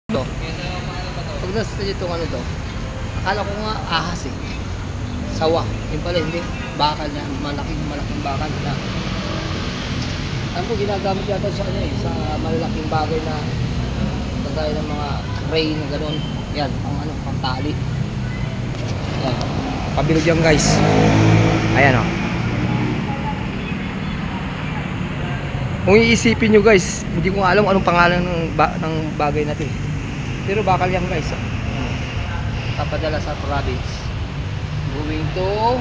to. Pag nasa itong ano to, akala ko nga ahas eh. Sawa. Yung pala hindi. Bakal na. Malaking bakal na. Ano po ginagamit yata sa ano eh, sa malalaking bagay na kagaya ng mga crane na gano'n. Yan, pang ano, pang tali. Yan. Pabilog yan guys. Ayan o. Kung iisipin nyo guys, hindi ko alam anong pangalan ng bagay na ito eh. Pero bakal yan guys. Papadala sa province. Going to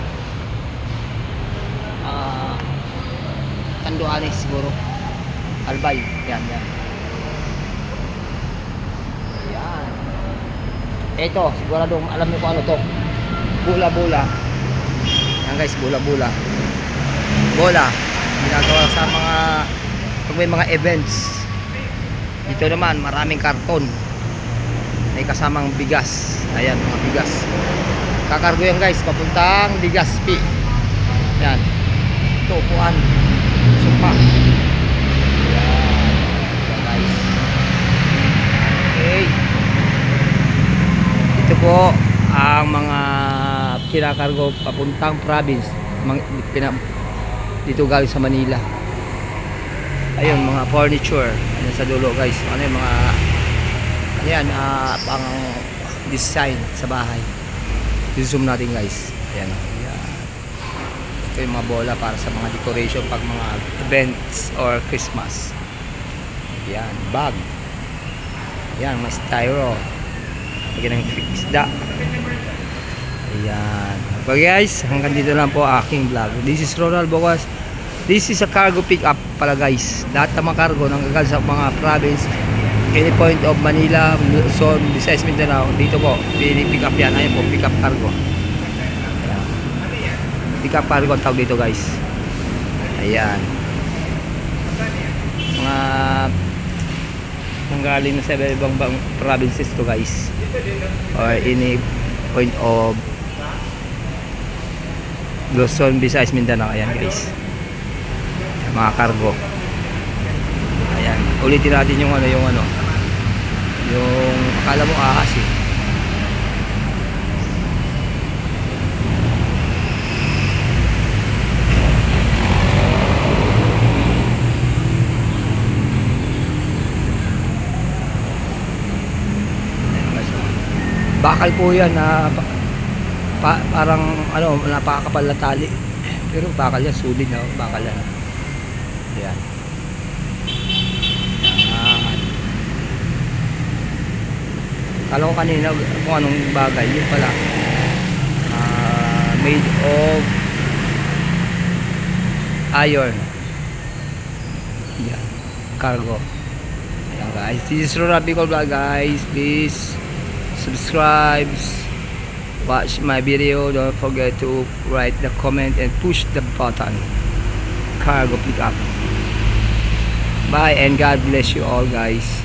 Tanduanes siguro. Albay. Yan. Yan. Ito, sigurado alam niyo kung ano to. Bula-bula. Yan guys, bula-bula. Bola. Ginagawa sa mga pag may mga events. Dito naman maraming karton. May kasamang bigas. Ayan, mga bigas. Kakargo yan guys, papuntang Legazpi. Yan. Ito, upuan. Sofa. Yan guys. Okay. Ito po ang mga kinakargo papuntang province. Dito galing sa Manila. Ayun, mga furniture. Ayan sa dulo guys. Ano yung mga ayan, pang design sa bahay. I-zoom natin guys. Ayan. Ito yung mga bola para sa mga decoration pag mga events or Christmas. Ayan, bag. Ayan, mga styro. Lagyan ng isda. Ayan. Okay guys, hanggang dito lang po aking vlog. This is Ronald Bocas. This is a cargo pickup pala guys. Lahat ng mga cargo nang gagal sa mga province, any point of Manila, Luzon, Visayas, Mindanao, dito po, pick up yan. Ayan po, pick up cargo. Ayan. Pick up cargo ang tawag dito guys. Ayan. Mga nanggaling na sa ibang provinces to guys. Or any point of Luzon, Visayas, Mindanao. Ayan guys. Ayan, mga cargo. Ayan, ulitin natin yung akala mo ahas eh. Bakal po yan na parang ano, napakakapal na tali. Pero bakal yan, sulit na bakal yan. Ayan. Kala ko kanina kung anong bagay, yun pala made of iron. Yan, cargo. Ayan guys, this is Ronald Bicol Vlog guys. Please subscribe, watch my video, don't forget to write the comment and push the button. Cargo pickup. Bye and God bless you all guys.